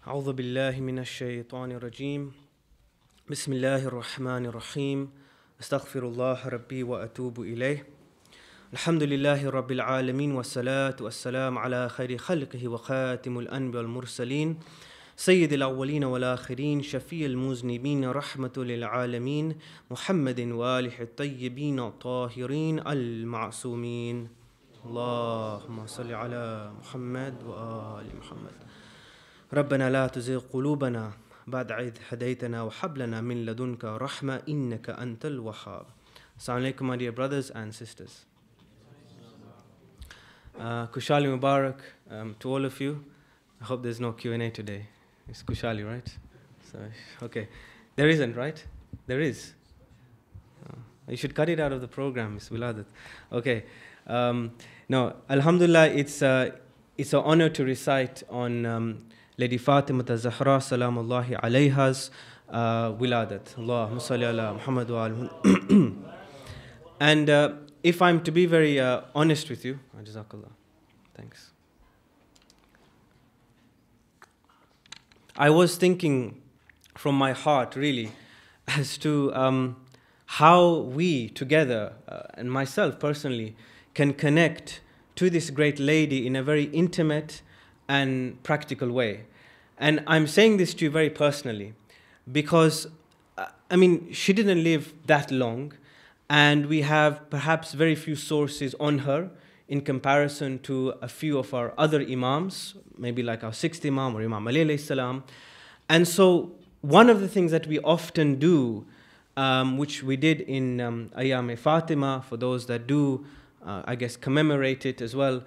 أعوذ بالله من الشيطان الرجيم بسم الله الرحمن الرحيم أستغفر الله ربي وأتوب إليه الحمد لله رب العالمين والصلاة والسلام على خير خلقه وخاتم الأنبياء والمرسلين سيد الأولين والآخرين شفيع المذنبين رحمة للعالمين محمد وآله الطيبين الطاهرين المعصومين اللهم صل على محمد وآل محمد ربنا لا تزغ قلوبنا بعد إذ هديتنا وهب لنا من لدنك رحمة إنك أنت الوهاب. Assalamu alaikum, my dear brothers and sisters. Kushali Mubarak to all of you. I hope there's no Q&A today. It's Kushali, right? So, okay. There isn't, right? There is. You should cut it out of the program. It's Wiladat. Okay. No, Alhamdulillah, it's an honor to recite on Lady Fatema Zahra Salamullahi alayha's Wiladat. Allahumma salli ala Muhammad wa al. And if I'm to be very honest with you, Jazakallah, thanks. I was thinking from my heart really as to how we together, and myself personally, can connect to this great lady in a very intimate and practical way. And I'm saying this to you very personally because, she didn't live that long, and we have perhaps very few sources on her in comparison to a few of our other imams, maybe like our sixth imam or Imam Ali alayhi salam. And so one of the things that we often do, which we did in Ayyam Fatima, for those that do, commemorate it as well,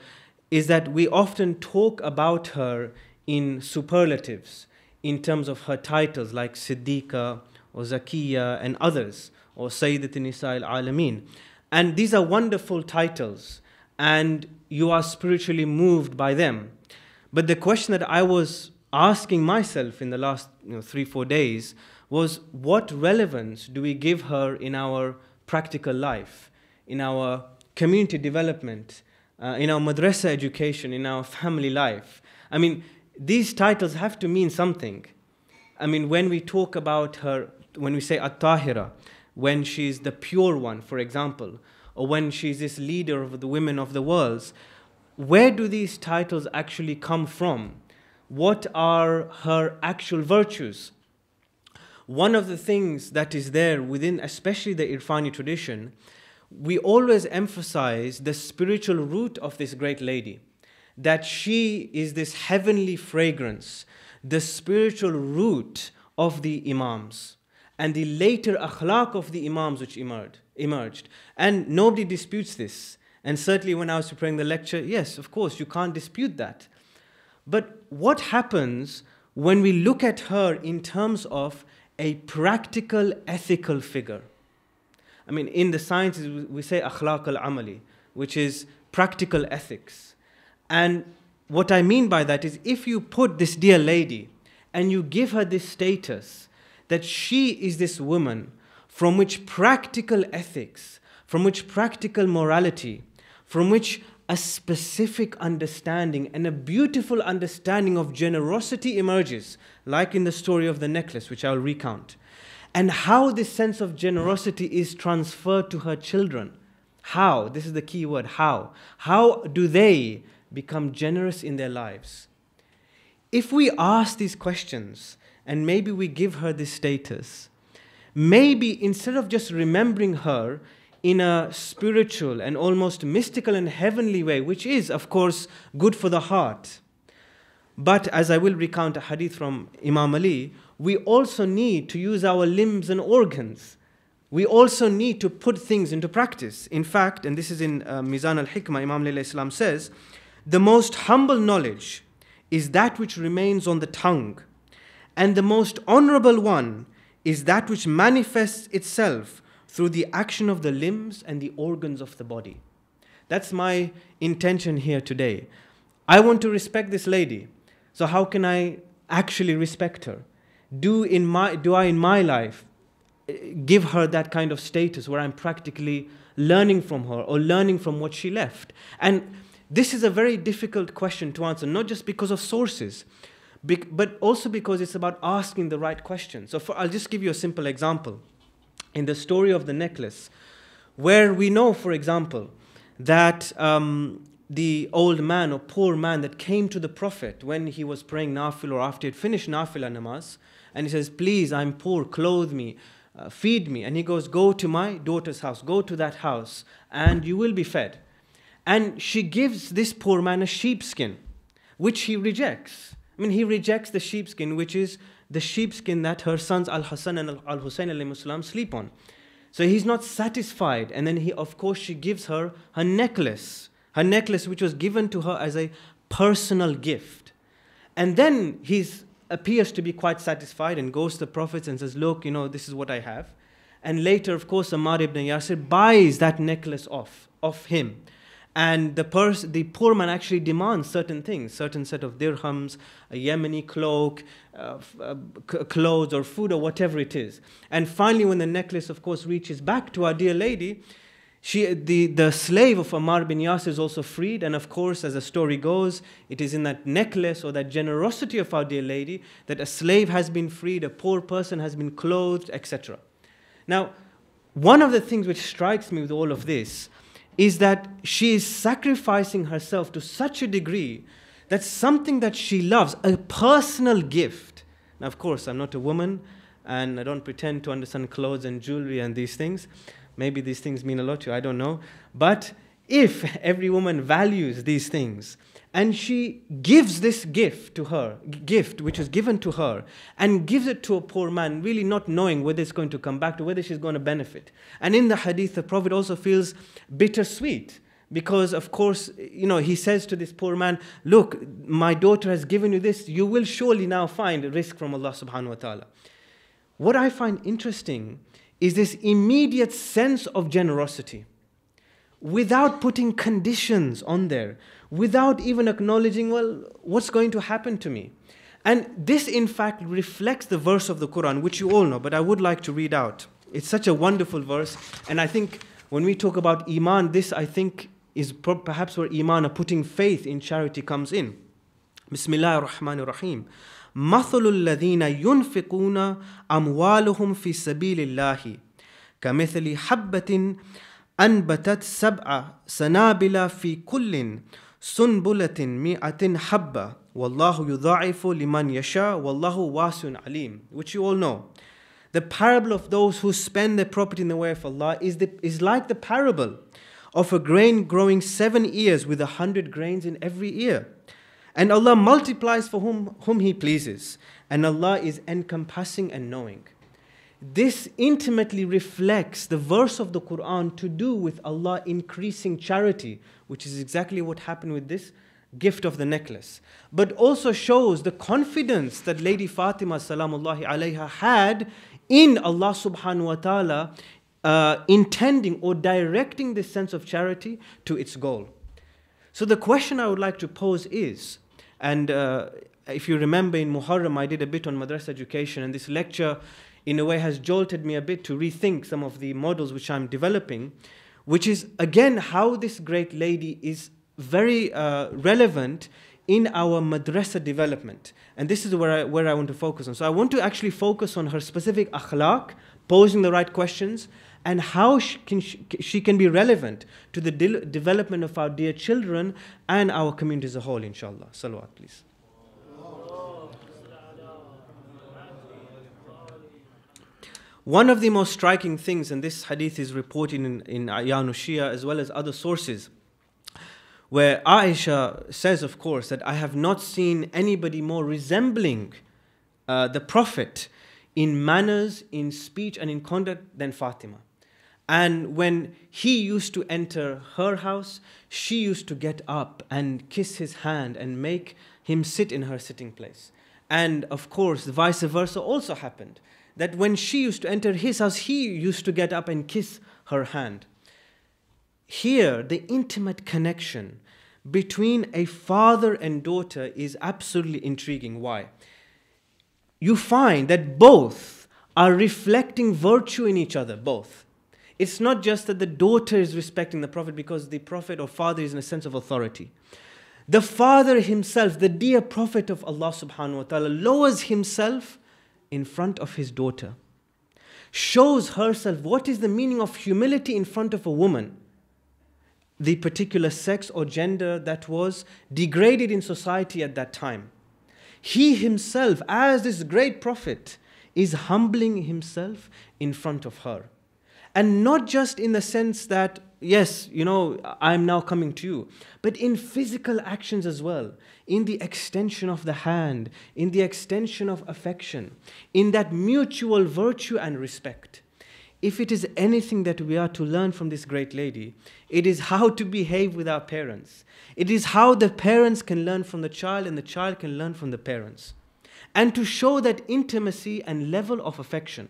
is that we often talk about her in superlatives, in terms of her titles like Siddiqa or Zakiya and others, or Sayyidat Nisa al-Alameen. And these are wonderful titles, and you are spiritually moved by them. But the question that I was asking myself in the last 3-4 days was, what relevance do we give her in our practical life, in our community development, in our madrasa education, in our family life? These titles have to mean something. When we talk about her, when we say At-Tahira, when she's the pure one, for example, or when she's this leader of the women of the world, where do these titles actually come from? What are her actual virtues? One of the things that is there within, especially the Irfani tradition, we always emphasize the spiritual root of this great lady, that she is this heavenly fragrance, the spiritual root of the Imams, and the later akhlaq of the Imams which emerged. And nobody disputes this. And certainly when I was preparing the lecture, yes, of course, you can't dispute that. But what happens when we look at her in terms of a practical, ethical figure? In the sciences, we say akhlaq al-amali, which is practical ethics. And what I mean by that is, if you put this dear lady and you give her this status, that she is this woman from which practical ethics, from which practical morality, from which a specific understanding and a beautiful understanding of generosity emerges, like in the story of the necklace, which I'll recount. And how this sense of generosity is transferred to her children. How? This is the key word, how. How do they become generous in their lives? If we ask these questions, and maybe we give her this status, maybe instead of just remembering her in a spiritual and almost mystical and heavenly way, which is, of course, good for the heart, but as I will recount a hadith from Imam Ali, we also need to use our limbs and organs. We also need to put things into practice. In fact, and this is in Mizan al-Hikmah, Imam Ali Islam says, the most humble knowledge is that which remains on the tongue, and the most honorable one is that which manifests itself through the action of the limbs and the organs of the body. That's my intention here today. I want to respect this lady. So how can I actually respect her? Do I in my life give her that kind of status where I'm practically learning from her or learning from what she left? And this is a very difficult question to answer, not just because of sources, but also because it's about asking the right question. So I'll just give you a simple example. In the story of the necklace, where we know, for example, that the old man or poor man that came to the Prophet when he was praying Nafil or after he had finished Nafila namaz, and he says, please, I'm poor, clothe me, feed me. And he goes, go to my daughter's house, go to that house, and you will be fed. And she gives this poor man a sheepskin, which he rejects. I mean, he rejects the sheepskin, which is the sheepskin that her sons Al-Hassan and Al-Hussein alayhi salam sleep on. So he's not satisfied. And then of course, she gives her necklace. Her necklace, which was given to her as a personal gift. And then he appears to be quite satisfied and goes to the Prophet and says, look, this is what I have. And later, of course, Ammar ibn Yasir buys that necklace off him. And the poor man actually demands certain things, certain set of dirhams, a Yemeni cloak, clothes or food or whatever it is. And finally, when the necklace, of course, reaches back to our dear lady, the slave of Ammar bin Yasir is also freed. And of course, as the story goes, it is in that necklace or that generosity of our dear lady that a slave has been freed, a poor person has been clothed, etc. Now, one of the things which strikes me with all of this is that she is sacrificing herself to such a degree that something that she loves, a personal gift. Now, of course, I'm not a woman, and I don't pretend to understand clothes and jewelry and these things. Maybe these things mean a lot to you, I don't know. But if every woman values these things, and she gives this gift to her, gift which is given to her, and gives it to a poor man, really not knowing whether it's going to come back to, whether she's going to benefit. And in the hadith, the Prophet also feels bittersweet, because of course, he says to this poor man, look, my daughter has given you this, you will surely now find a risk from Allah subhanahu wa ta'ala. What I find interesting is this immediate sense of generosity, without putting conditions on there, without even acknowledging, well, what's going to happen to me? And this, in fact, reflects the verse of the Quran, which you all know, but I would like to read out. It's such a wonderful verse, and I think when we talk about Iman, this, I think, is perhaps where Iman, or putting faith in charity, comes in. Bismillah ar-Rahman ar-Rahim. مَثُلُ الَّذِينَ يُنْفِقُونَ أَمْوَالُهُمْ فِي سَبِيلِ اللَّهِ كَمِثْلِ حَبَّةٍ أنبتت 7 سنابل في كل سنبلة 100 حبة والله يضاعف لمن يشاء والله واسع عليم, which you all know. The parable of those who spend their property in the way of Allah is like the parable of a grain growing 7 ears with 100 grains in every ear. And Allah multiplies for whom He pleases. And Allah is encompassing and knowing. This intimately reflects the verse of the Quran to do with Allah increasing charity, which is exactly what happened with this gift of the necklace. But also shows the confidence that Lady Fatima salamullahi alayha had in Allah subhanahu wa ta'ala, intending or directing this sense of charity to its goal. So the question I would like to pose is, and if you remember in Muharram I did a bit on madrasa education, and this lecture in a way has jolted me a bit to rethink some of the models which I'm developing, which is again how this great lady is very relevant in our madrasa development. And this is where I want to focus on. So I want to actually focus on her specific akhlaq, posing the right questions, and how she can be relevant to the development of our dear children and our community as a whole, inshallah. Salawat, please. One of the most striking things, and this hadith is reported in Ayanu Shia as well as other sources, where Aisha says, of course, that I have not seen anybody more resembling the Prophet in manners, in speech, and in conduct than Fatima. And when he used to enter her house, she used to get up and kiss his hand and make him sit in her sitting place. And of course, the vice versa also happened, that when she used to enter his house, he used to get up and kiss her hand. Here, the intimate connection between a father and daughter is absolutely intriguing. Why? You find that both are reflecting virtue in each other, both. It's not just that the daughter is respecting the Prophet because the Prophet or father is in a sense of authority. The father himself, the dear Prophet of Allah subhanahu wa ta'ala, lowers himself in front of his daughter. Shows herself what is the meaning of humility in front of a woman, the particular sex or gender that was degraded in society at that time. He himself, as this great prophet, is humbling himself in front of her. And not just in the sense that, yes, I'm now coming to you, but in physical actions as well, in the extension of the hand, in the extension of affection, in that mutual virtue and respect. If it is anything that we are to learn from this great lady, it is how to behave with our parents. It is how the parents can learn from the child and the child can learn from the parents. And to show that intimacy and level of affection.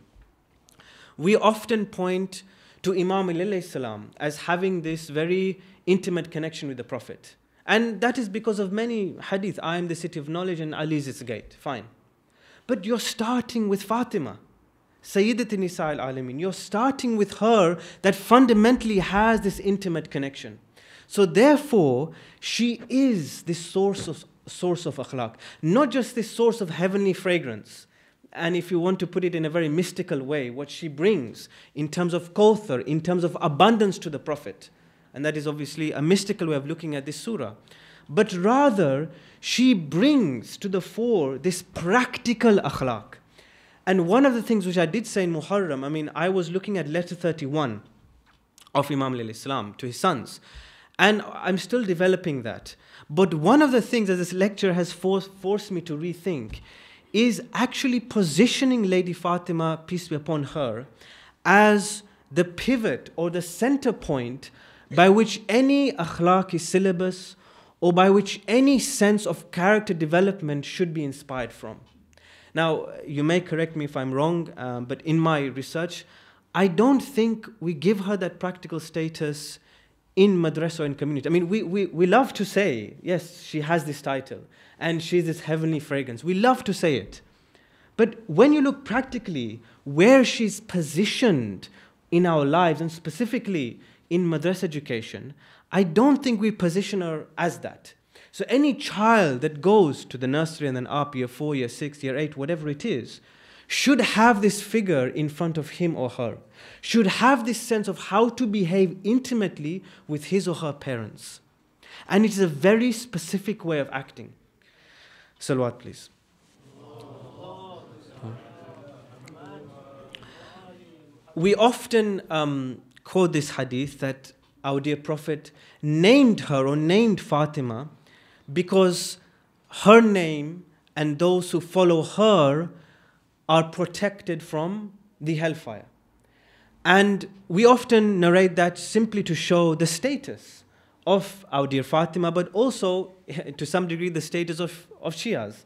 We often point to Imam alayhi salam as having this very intimate connection with the Prophet. And that is because of many hadith. I am the city of knowledge and Ali is its gate. Fine. But you're starting with Fatima, Sayyidat Nisa al-Alamin. You're starting with her that fundamentally has this intimate connection. So therefore, she is this source of akhlaq. Not just this source of heavenly fragrance. And if you want to put it in a very mystical way, what she brings in terms of kauthar, in terms of abundance to the Prophet. And that is obviously a mystical way of looking at this surah. But rather, she brings to the fore this practical akhlaq. And one of the things which I did say in Muharram, I was looking at letter 31 of Imam alayhi salam to his sons. And I'm still developing that. But one of the things that this lecture has forced me to rethink is actually positioning Lady Fatima, peace be upon her, as the pivot or the center point by which any akhlaqi syllabus or by which any sense of character development should be inspired from. Now, you may correct me if I'm wrong, but in my research, I don't think we give her that practical status in madrasa or in community. We love to say, yes, she has this title and she's this heavenly fragrance. We love to say it. But when you look practically where she's positioned in our lives and specifically in madrasa education, I don't think we position her as that. So any child that goes to the nursery and then up, year 4, year 6, year 8, whatever it is, should have this figure in front of him or her, should have this sense of how to behave intimately with his or her parents. And it is a very specific way of acting. Salawat, please. We often quote this hadith that our dear Prophet named her or named Fatima because her name and those who follow her are protected from the hellfire. And we often narrate that simply to show the status of our dear Fatima, but also to some degree the status of Shias.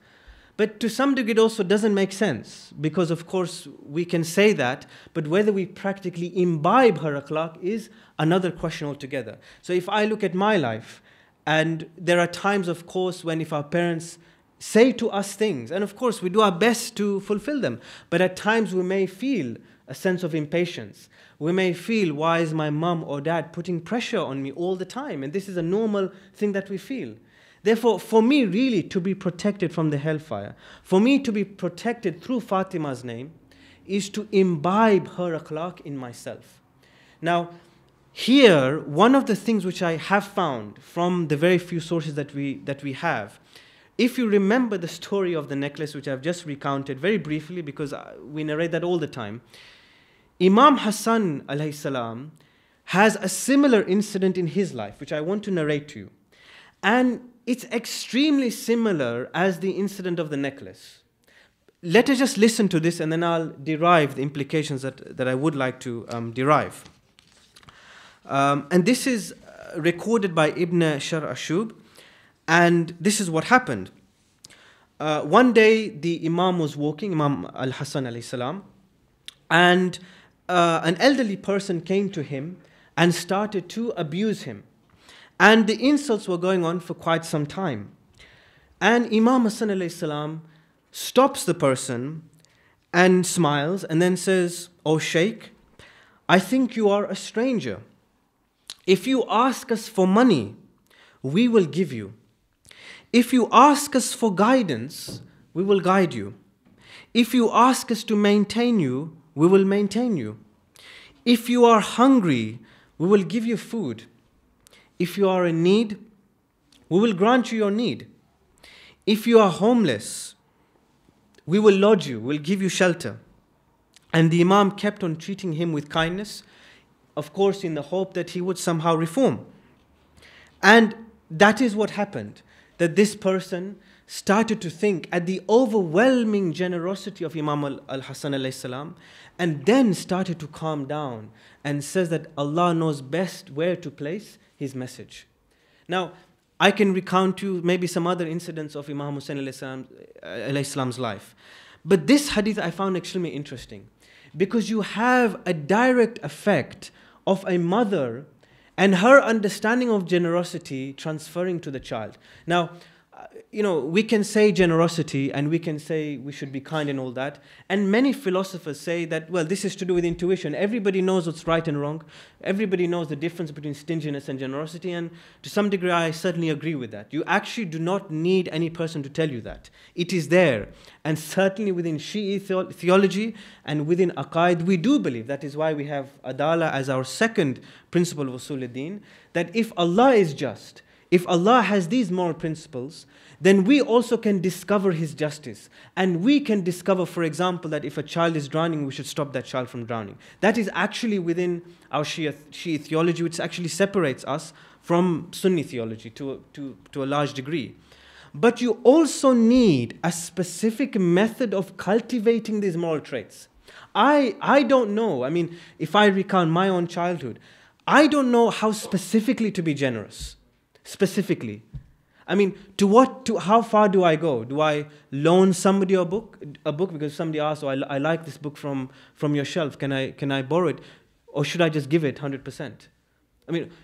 But to some degree it also doesn't make sense because of course we can say that, but whether we practically imbibe her akhlaq is another question altogether. So if I look at my life, and there are times of course when if our parents say to us things, and of course we do our best to fulfill them, but at times we may feel a sense of impatience. We may feel, why is my mom or dad putting pressure on me all the time? And this is a normal thing that we feel. Therefore, for me really to be protected from the hellfire, for me to be protected through Fatima's name, is to imbibe her akhlaq in myself. Now, here, one of the things which I have found from the very few sources that we have, if you remember the story of the necklace, which I've just recounted very briefly because we narrate that all the time, Imam Hassan alayhi salam has a similar incident in his life, which I want to narrate to you. And it's extremely similar as the incident of the necklace. Let us just listen to this and then I'll derive the implications that I would like to derive. And this is recorded by Ibn Shar Ashub. And this is what happened. One day the Imam was walking, Imam al-Hassan alayhi salam, and an elderly person came to him and started to abuse him. And the insults were going on for quite some time. And Imam Hassan alayhi salam stops the person and smiles and then says, "Oh Shaykh, I think you are a stranger. If you ask us for money, we will give you. If you ask us for guidance, we will guide you. If you ask us to maintain you, we will maintain you. If you are hungry, we will give you food. If you are in need, we will grant you your need. If you are homeless, we will lodge you, we'll give you shelter. And the Imam kept on treating him with kindness, of course in the hope that he would somehow reform. And that is what happened, that this person started to think at the overwhelming generosity of Imam al-Hasan alayhi salam, and then started to calm down and says that Allah knows best where to place his message. Now, I can recount to you maybe some other incidents of Imam Hussain alayhi salam's life. But this hadith I found extremely interesting, because you have a direct effect of a mother and her understanding of generosity transferring to the child. Now, we can say generosity and we can say we should be kind and all that. And many philosophers say that, well, this is to do with intuition. Everybody knows what's right and wrong. Everybody knows the difference between stinginess and generosity. And to some degree, I certainly agree with that. You actually do not need any person to tell you that. It is there. And certainly within Shi'i theology and within Aqaid, we do believe. That is why we have Adala as our second principle of Usul-ud-Din, that if Allah is just, if Allah has these moral principles, then we also can discover His justice. And we can discover, for example, that if a child is drowning, we should stop that child from drowning. That is actually within our Shia theology, which actually separates us from Sunni theology to a large degree. But you also need a specific method of cultivating these moral traits. I don't know, if I recount my own childhood, I don't know how specifically to be generous. Specifically. How far do I go? Do I loan somebody a book because somebody asked, I like this book from your shelf, can I borrow it? Or should I just give it 100%?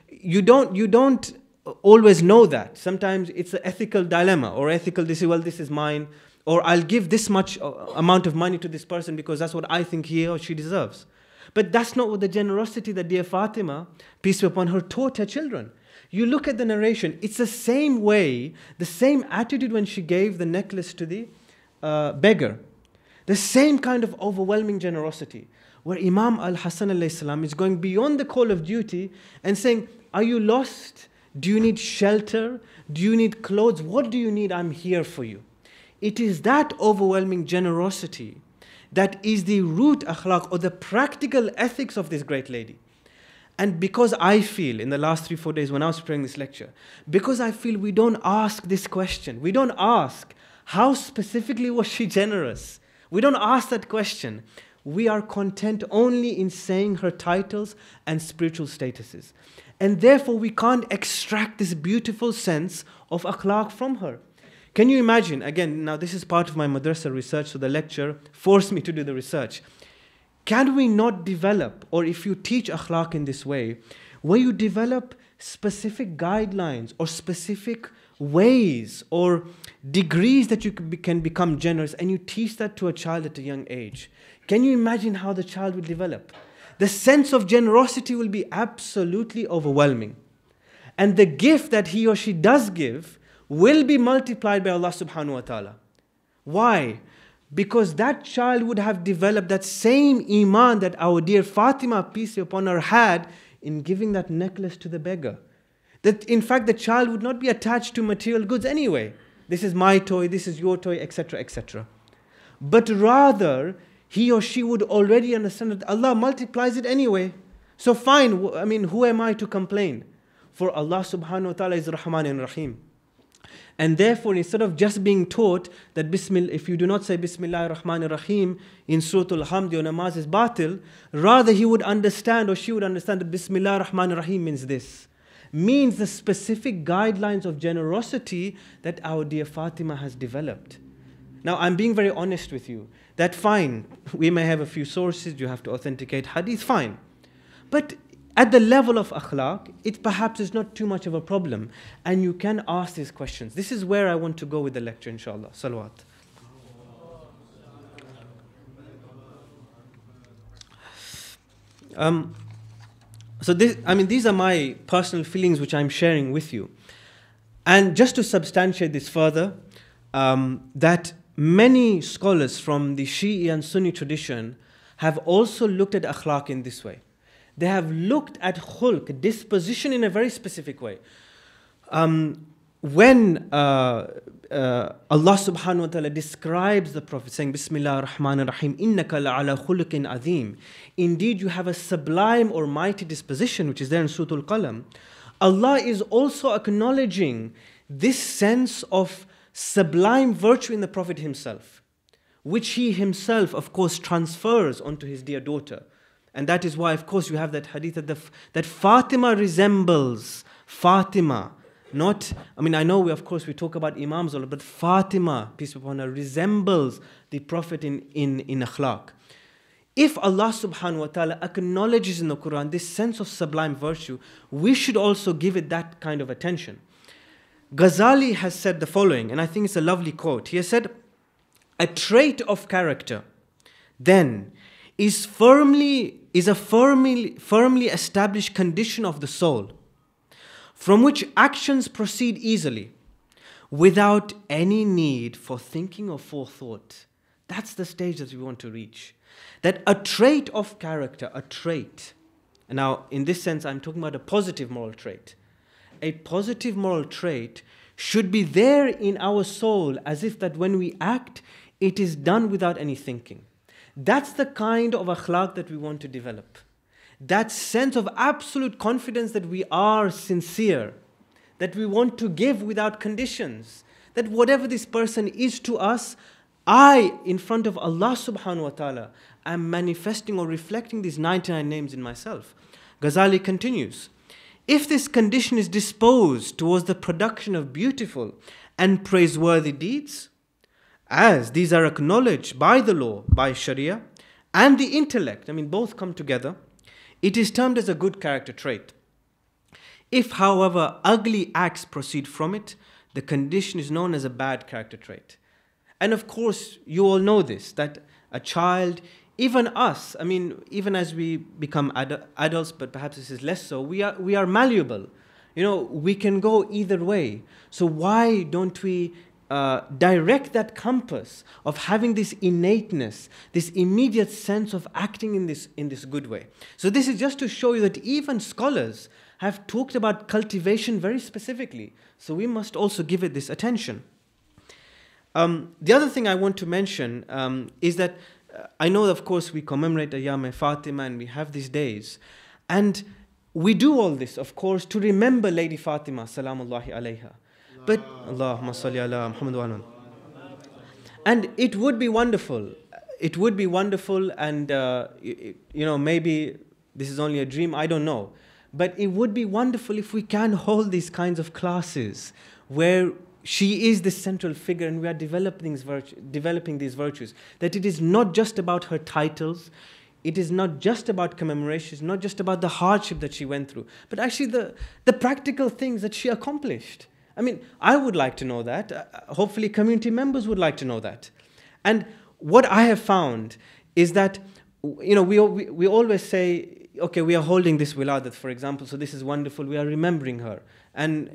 You don't always know that. Sometimes it's an ethical dilemma or ethical, this is mine, or I'll give this much amount of money to this person because that's what I think he or she deserves. But that's not what the generosity that dear Fatima, peace be upon her, taught her children. You look at the narration, it's the same way, the same attitude when she gave the necklace to the beggar. The same kind of overwhelming generosity, where Imam al-Hasan alayhi salam is going beyond the call of duty and saying, are you lost? Do you need shelter? Do you need clothes? What do you need? I'm here for you. It is that overwhelming generosity that is the root akhlaq or the practical ethics of this great lady. And because I feel, in the last 3-4 days when I was preparing this lecture, because I feel we don't ask this question. We don't ask, how specifically was she generous? We don't ask that question. We are content only in saying her titles and spiritual statuses. And therefore we can't extract this beautiful sense of akhlaq from her. Can you imagine, again, now this is part of my madrasa research, so the lecture forced me to do the research. Can we not develop, or if you teach akhlaq in this way, where you develop specific guidelines or specific ways or degrees that you can become generous, and you teach that to a child at a young age? Can you imagine how the child will develop? The sense of generosity will be absolutely overwhelming. And the gift that he or she does give will be multiplied by Allah subhanahu wa ta'ala. Why? Because that child would have developed that same iman that our dear Fatima, peace be upon her, had in giving that necklace to the beggar. That in fact the child would not be attached to material goods anyway. This is my toy, this is your toy, etc., etc. But rather, he or she would already understand that Allah multiplies it anyway. So fine, who am I to complain? For Allah subhanahu wa ta'ala is Rahman and Rahim. And therefore, instead of just being taught that if you do not say Bismillah ar-Rahman ar-Rahim in Surah Al-Hamd, your namaz is batil, rather he would understand, or she would understand, that Bismillah ar-Rahman ar-Rahim means this. Means the specific guidelines of generosity that our dear Fatima has developed. Now, I'm being very honest with you. That fine, we may have a few sources, you have to authenticate hadith, fine. But at the level of akhlaq, it perhaps is not too much of a problem. And you can ask these questions. This is where I want to go with the lecture, inshallah. Salawat. So these are my personal feelings which I'm sharing with you. And just to substantiate this further, that many scholars from the Shi'i and Sunni tradition have also looked at akhlaq in this way. They have looked at khulq, disposition, in a very specific way. When Allah subhanahu wa ta'ala describes the Prophet saying, Bismillah ar-Rahman ar-Rahim, innaka la'ala khuluqin azim. Indeed, you have a sublime or mighty disposition, which is there in Surah Al-Qalam. Allah is also acknowledging this sense of sublime virtue in the Prophet himself, which he himself, of course, transfers onto his dear daughter. And that is why, of course, you have that hadith that Fatima resembles Fatima. Not, I mean, I know we talk about Imams, but Fatima, peace be upon her, resembles the Prophet in akhlaq. If Allah subhanahu wa ta'ala acknowledges in the Quran this sense of sublime virtue, we should also give it that kind of attention. Ghazali has said the following, and I think it's a lovely quote. He has said, a trait of character, then, is a firmly established condition of the soul, from which actions proceed easily, without any need for thinking or forethought. That's the stage that we want to reach. That a trait of character, a trait, and now in this sense I'm talking about a positive moral trait. A positive moral trait should be there in our soul as if that when we act, it is done without any thinking. That's the kind of akhlaq that we want to develop. That sense of absolute confidence that we are sincere, that we want to give without conditions, that whatever this person is to us, I, in front of Allah subhanahu wa ta'ala, am manifesting or reflecting these 99 names in myself. Ghazali continues, if this condition is disposed towards the production of beautiful and praiseworthy deeds, as these are acknowledged by the law, by Sharia, and the intellect, I mean both come together, it is termed as a good character trait. If, however, ugly acts proceed from it, the condition is known as a bad character trait. And of course, you all know this, that a child, even us, I mean, even as we become adults, but perhaps this is less so, we are malleable. You know, we can go either way. So why don't we direct that compass of having this innateness, this immediate sense of acting in this good way? So this is just to show you that even scholars have talked about cultivation very specifically. So we must also give it this attention. The other thing I want to mention is that I know, of course, we commemorate Ayyam Fatima and we have these days. And we do all this, of course, to remember Lady Fatima, salamullahi alayha. But, Allahumma salli ala Muhammad wa ala. And it would be wonderful. It would be wonderful, and, you know, maybe this is only a dream, I don't know. But it would be wonderful if we can hold these kinds of classes where she is the central figure and we are developing these virtues. That it is not just about her titles, it is not just about commemorations, not just about the hardship that she went through, but actually the practical things that she accomplished. I mean, I would like to know that. Hopefully community members would like to know that. And what I have found is that, you know, we always say, okay, we are holding this Wiladat, for example, so this is wonderful, we are remembering her. And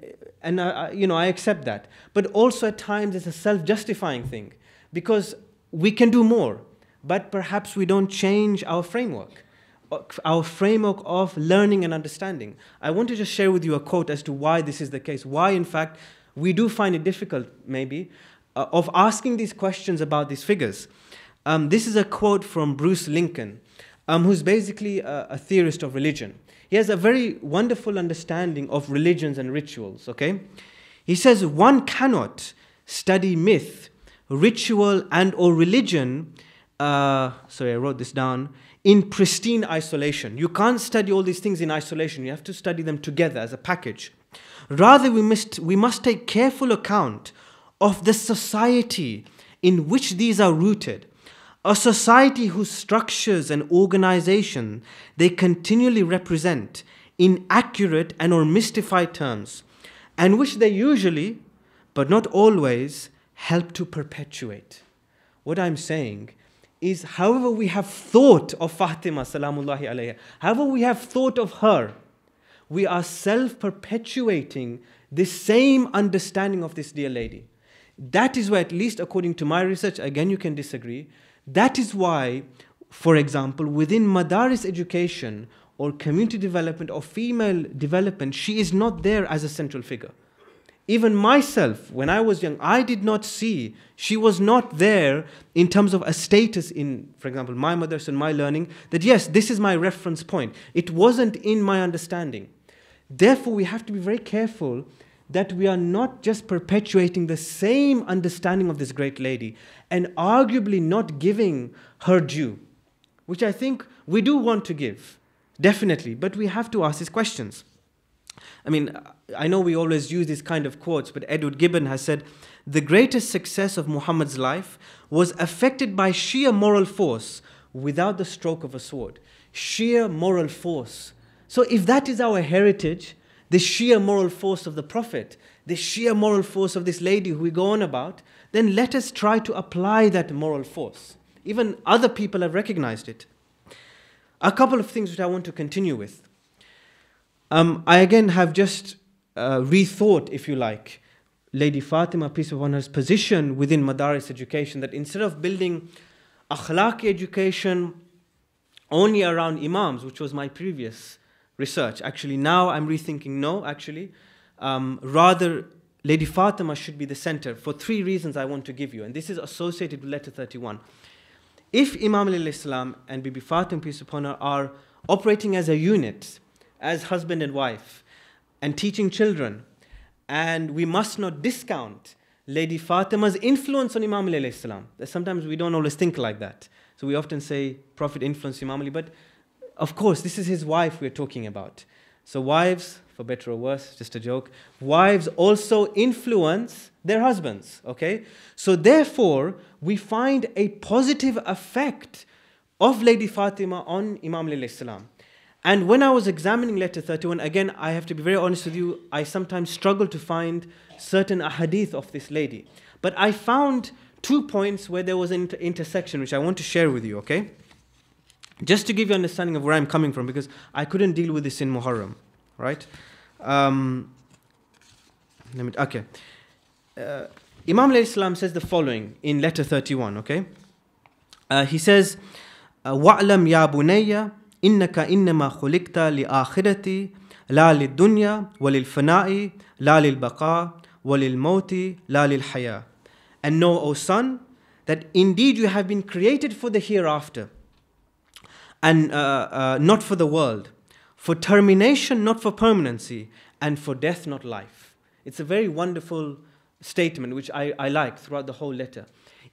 you know, I accept that. But also at times it's a self-justifying thing, because we can do more, but perhaps we don't change our framework of learning and understanding. I want to just share with you a quote as to why this is the case, why in fact we do find it difficult maybe of asking these questions about these figures. This is a quote from Bruce Lincoln, who's basically a theorist of religion. He has a very wonderful understanding of religions and rituals, okay? He says, one cannot study myth, ritual, and or religion, sorry, I wrote this down, in pristine isolation. You can't study all these things in isolation. You have to study them together as a package. Rather, we must take careful account of the society in which these are rooted. A society whose structures and organization they continually represent in accurate and or mystified terms, and which they usually, but not always, help to perpetuate. What I'm saying is, however we have thought of Fatima, salamullahi alayha, however we have thought of her, we are self-perpetuating this same understanding of this dear lady. That is why, at least according to my research, again you can disagree, that is why, for example, within Madaris education or community development or female development, she is not there as a central figure. Even myself, when I was young, I did not see, she was not there in terms of a status in, for example, my mother's and my learning, that yes, this is my reference point. It wasn't in my understanding. Therefore, we have to be very careful that we are not just perpetuating the same understanding of this great lady and arguably not giving her due, which I think we do want to give, definitely, but we have to ask these questions. I mean, I know we always use these kind of quotes, but Edward Gibbon has said, the greatest success of Muhammad's life was affected by sheer moral force without the stroke of a sword. Sheer moral force. So if that is our heritage, the sheer moral force of the Prophet, the sheer moral force of this lady who we go on about, then let us try to apply that moral force. Even other people have recognized it. A couple of things which I want to continue with. I again have just rethought, if you like, Lady Fatema, peace be upon her, position within Madaris education, that instead of building akhlaqi education only around imams, which was my previous research, actually now I'm rethinking, no, actually, rather Lady Fatema should be the center for 3 reasons I want to give you, and this is associated with letter 31. If Imam alayhi salam and Bibi Fatema, peace be upon her, are operating as a unit, as husband and wife, and teaching children, and we must not discount Lady Fatema's influence on Imam alayhi salam. Sometimes we don't always think like that. So we often say Prophet influenced Imam Ali, but of course this is his wife we're talking about. So wives, for better or worse, just a joke, wives also influence their husbands, okay? So therefore, we find a positive effect of Lady Fatema on Imam alayhi salam. And when I was examining letter 31, again, I have to be very honest with you, I sometimes struggle to find certain ahadith of this lady. But I found 2 points where there was an intersection, which I want to share with you, okay? Just to give you an understanding of where I'm coming from, because I couldn't deal with this in Muharram, right? Imam alayhi salam says the following in letter 31, okay? He says, وَعْلَمْ يَا بُنَيَّ إنك إنما خلقت لآخرتي لا للدنيا وللفناء لا للبقاء وللموت لا للحياة. And know, O son, that indeed you have been created for the hereafter, and not for the world, for termination, not for permanency, and for death, not life. It's a very wonderful statement which I like throughout the whole letter.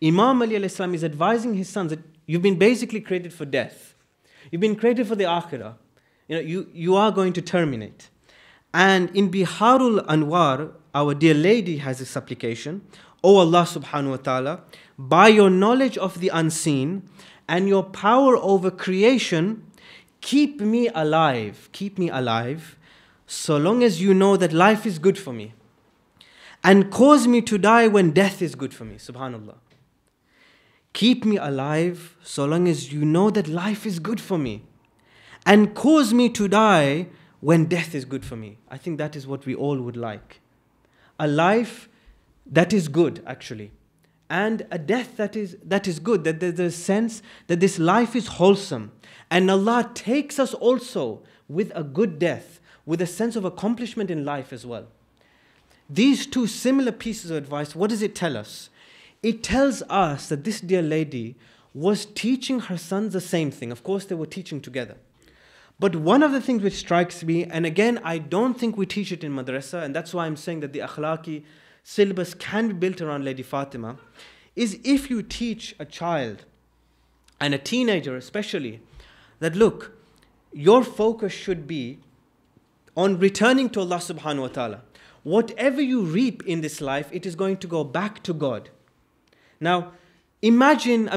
Imam Ali alayhi salam is advising his sons that you've been basically created for death. You've been created for the akhirah. You are going to terminate. And in Biharul Anwar, our dear lady has a supplication. O Allah subhanahu wa ta'ala, by your knowledge of the unseen and your power over creation, keep me alive, so long as you know that life is good for me. And cause me to die when death is good for me. Subhanallah. Keep me alive so long as you know that life is good for me. And cause me to die when death is good for me. I think that is what we all would like. A life that is good, actually. And a death that is good. That there's a sense that this life is wholesome. And Allah takes us also with a good death, with a sense of accomplishment in life as well. These 2 similar pieces of advice, what does it tell us? It tells us that this dear lady was teaching her sons the same thing. Of course, they were teaching together. But one of the things which strikes me, and again, I don't think we teach it in madrasa, and that's why I'm saying that the akhlaqi syllabus can be built around Lady Fatema, is if you teach a child, and a teenager especially, that look, your focus should be on returning to Allah subhanahu wa ta'ala. Whatever you reap in this life, it is going to go back to God. Now, imagine,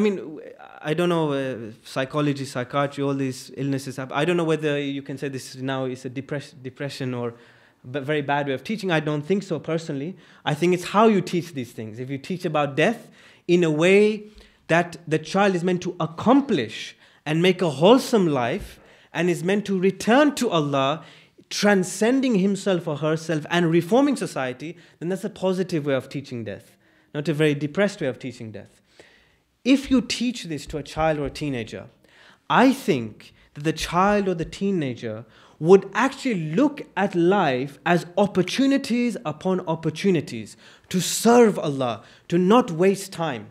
I don't know, psychology, psychiatry, all these illnesses. I don't know whether you can say this now is a depression or a very bad way of teaching. I don't think so personally. I think it's how you teach these things. If you teach about death in a way that the child is meant to accomplish and make a wholesome life and is meant to return to Allah transcending himself or herself and reforming society, then that's a positive way of teaching death, not a very depressed way of teaching death. If you teach this to a child or a teenager, I think that the child or the teenager would actually look at life as opportunities upon opportunities to serve Allah, to not waste time,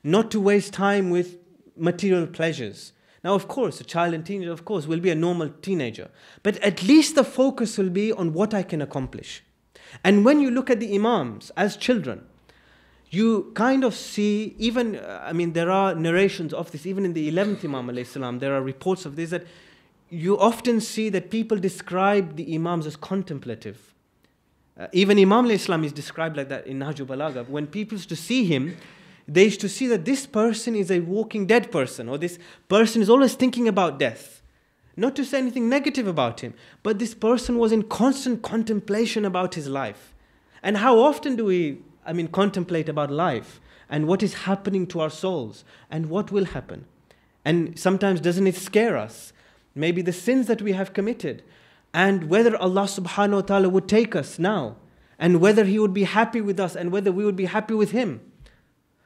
not to waste time with material pleasures. Now, of course, a child and teenager, of course, will be a normal teenager, but at least the focus will be on what I can accomplish. And when you look at the Imams as children, you kind of see, even, there are narrations of this, even in the 11th Imam alayhi salam, there are reports of this, that you often see that people describe the Imams as contemplative. Even Imam alayhi salam is described like that in Nahjul Balagha. When people used to see him, they used to see that this person is a walking dead person, or this person is always thinking about death. Not to say anything negative about him, but this person was in constant contemplation about his life. And how often do we, contemplate about life and what is happening to our souls and what will happen? And sometimes doesn't it scare us? Maybe the sins that we have committed, and whether Allah subhanahu wa ta'ala would take us now, and whether He would be happy with us and whether we would be happy with Him.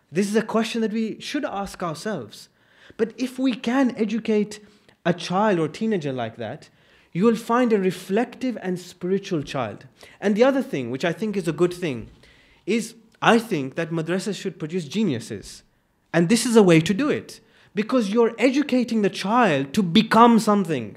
This is a question that we should ask ourselves. But if we can educate a child or teenager like that, you will find a reflective and spiritual child. And the other thing, which I think is a good thing, is I think that madrasas should produce geniuses. And this is a way to do it. Because you're educating the child to become something.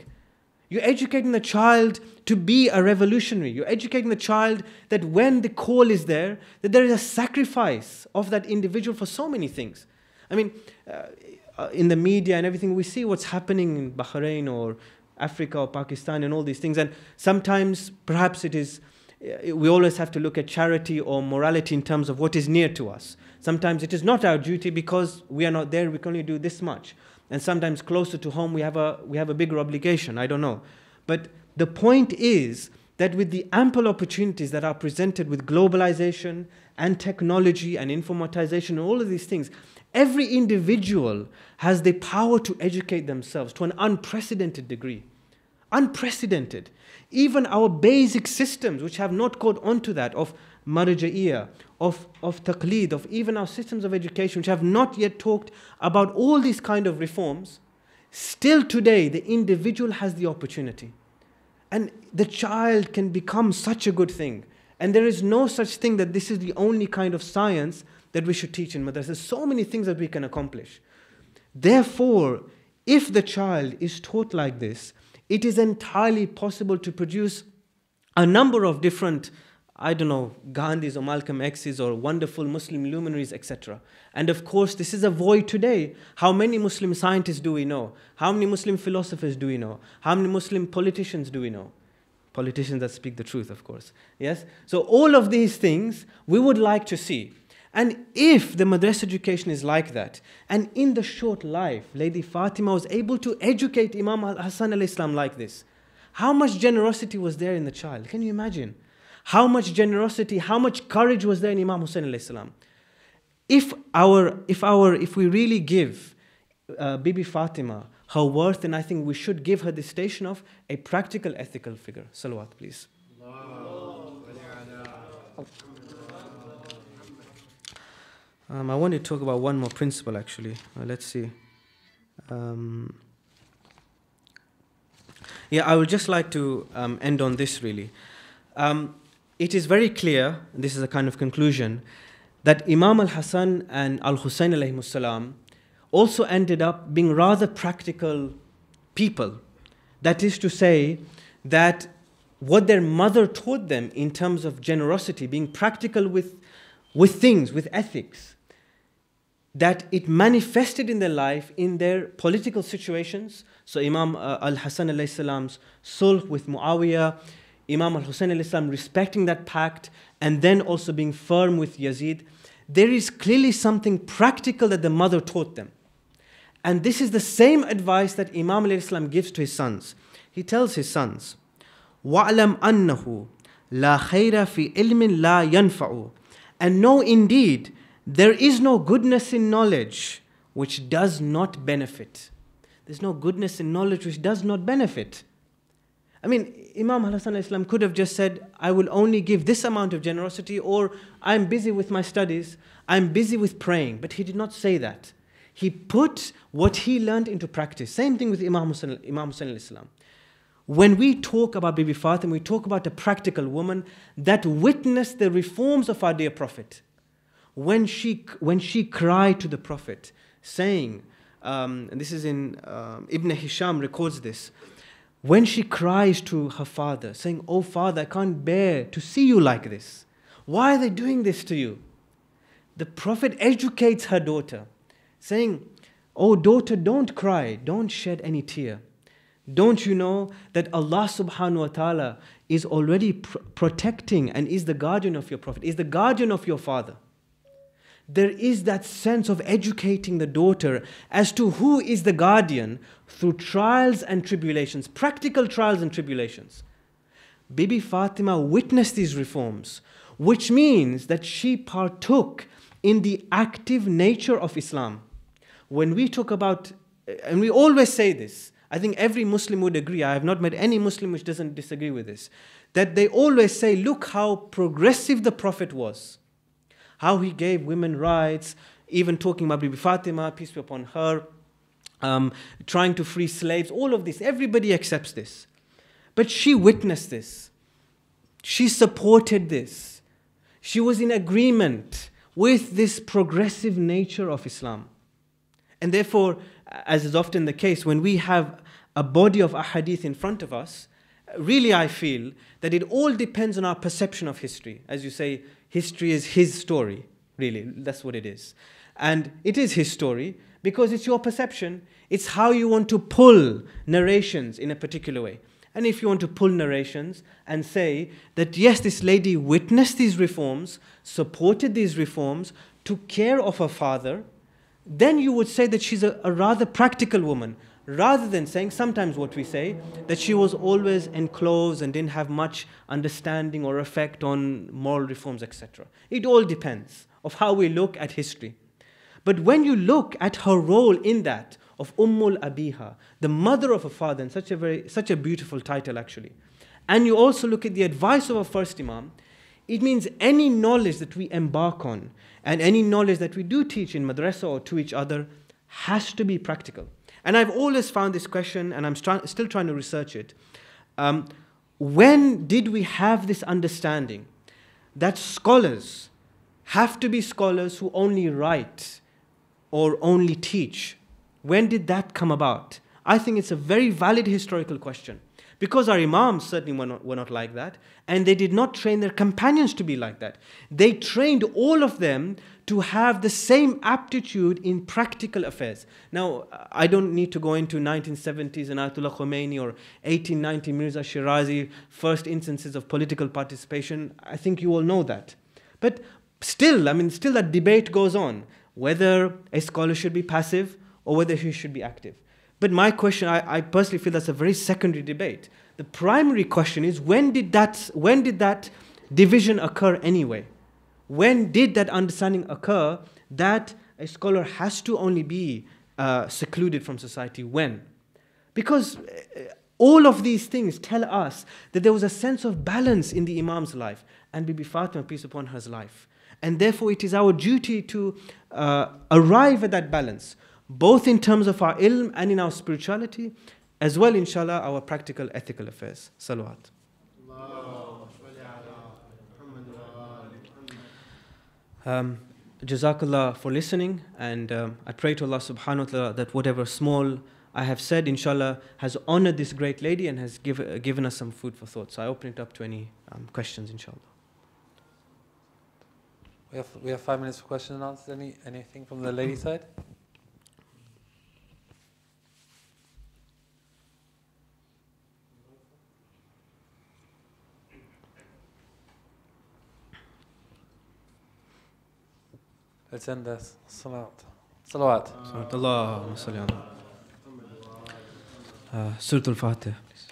You're educating the child to be a revolutionary. You're educating the child that when the call is there, that there is a sacrifice of that individual for so many things. In the media and everything, we see what's happening in Bahrain or Africa or Pakistan and all these things. And sometimes perhaps we always have to look at charity or morality in terms of what is near to us. Sometimes it is not our duty because we are not there, we can only do this much. And sometimes closer to home we have a bigger obligation, I don't know. But the point is that with the ample opportunities that are presented with globalization and technology and informatization and all of these things, every individual has the power to educate themselves to an unprecedented degree. Unprecedented. Even our basic systems, which have not caught on to that, of marja'iyya, of taqleed, of even our systems of education, which have not yet talked about all these kind of reforms, still today the individual has the opportunity. And the child can become such a good thing. And there is no such thing that this is the only kind of science that we should teach in madrasa. There's so many things that we can accomplish. Therefore, if the child is taught like this, it is entirely possible to produce a number of different, Gandhis or Malcolm X's or wonderful Muslim luminaries, etc. And of course, this is a void today. How many Muslim scientists do we know? How many Muslim philosophers do we know? How many Muslim politicians do we know? Politicians that speak the truth, of course. Yes? So all of these things we would like to see. And if the madrasa education is like that, and in the short life, Lady Fatima was able to educate Imam Hassan alayhi salam like this, how much generosity was there in the child? Can you imagine? How much generosity, how much courage was there in Imam Hussain alayhi salam? If we really give Bibi Fatima her worth, then I think we should give her the station of a practical, ethical figure. Salawat, please. I want to talk about one more principle, actually. Let's see. I would just like to end on this, really. It is very clear, and this is a kind of conclusion, that Imam al-Hassan and al-Hussein alayhimus salam also ended up being rather practical people. That is to say, that what their mother taught them in terms of generosity, being practical with things, with ethics, that it manifested in their life, in their political situations. So Imam al-Hassan alayhi salam's sulh with Muawiyah, Imam al-Hussein alayhi salam respecting that pact, and then also being firm with Yazid. There is clearly something practical that the mother taught them. And this is the same advice that Imam alayhi salam gives to his sons. He tells his sons, وَعْلَمْ أَنَّهُ لَا خَيْرَ فِي عِلْمٍ لَا يَنْفَعُ. And know indeed, there is no goodness in knowledge which does not benefit. There's no goodness in knowledge which does not benefit. I mean, Imam Hassan Islam could have just said, I will only give this amount of generosity, or I'm busy with my studies, I'm busy with praying. But he did not say that. He put what he learned into practice. Same thing with Imam Hussain Islam. When we talk about Bibi Fatema, we talk about a practical woman that witnessed the reforms of our dear Prophet. When she cried to the Prophet, saying, and this is in Ibn Hisham records this, when she cries to her father, saying, "Oh father, I can't bear to see you like this. Why are they doing this to you?" The Prophet educates her daughter, saying, "Oh daughter, don't cry, don't shed any tear. Don't you know that Allah subhanahu wa ta'ala is already protecting and is the guardian of your Prophet, is the guardian of your father?" There is that sense of educating the daughter as to who is the guardian through trials and tribulations, practical trials and tribulations. Bibi Fatema witnessed these reforms, which means that she partook in the active nature of Islam. When we talk about, and we always say this, I think every Muslim would agree, I have not met any Muslim which doesn't disagree with this, that they always say, look how progressive the Prophet was. How he gave women rights, even talking about Bibi Fatema, peace be upon her, trying to free slaves, all of this. Everybody accepts this. But she witnessed this. She supported this. She was in agreement with this progressive nature of Islam. And therefore, as is often the case, when we have a body of ahadith in front of us, really I feel that it all depends on our perception of history. As you say, history is his story, really, that's what it is. And it is his story because it's your perception. It's how you want to pull narrations in a particular way. And if you want to pull narrations and say that yes, this lady witnessed these reforms, supported these reforms, took care of her father, then you would say that she's a rather practical woman, rather than saying sometimes what we say, that she was always enclosed and didn't have much understanding or effect on moral reforms, etc. It all depends of how we look at history. But when you look at her role in that, of Ummul Abiha, the mother of a father, and such a beautiful title actually, and you also look at the advice of a first Imam, it means any knowledge that we embark on, and any knowledge that we do teach in madrasa or to each other, has to be practical. And I've always found this question, and I'm still trying to research it. When did we have this understanding that scholars have to be scholars who only write or only teach? When did that come about? I think it's a very valid historical question. Because our Imams certainly were not like that, and they did not train their companions to be like that. They trained all of them to have the same aptitude in practical affairs. Now, I don't need to go into 1970s and Ayatollah Khomeini or 1890 Mirza Shirazi, first instances of political participation. I think you all know that. But still that debate goes on, whether a scholar should be passive or whether he should be active. But my question, I personally feel that's a very secondary debate. The primary question is, when did that division occur anyway? When did that understanding occur that a scholar has to only be secluded from society? When? Because all of these things tell us that there was a sense of balance in the Imam's life and Bibi Fatema, peace upon her, life. And therefore it is our duty to arrive at that balance, both in terms of our ilm and in our spirituality, as well, inshallah, our practical ethical affairs. Salawat. Jazakallah for listening, and I pray to Allah subhanahu wa ta'ala that whatever small I have said, inshallah, has honored this great lady and has given us some food for thought. So I open it up to any questions, inshallah. We have 5 minutes for questions and answers. Anything from the lady side? Let's end this. Salawat. Salawat. Allahumma salli ala. Surah Al-Fatiha, please.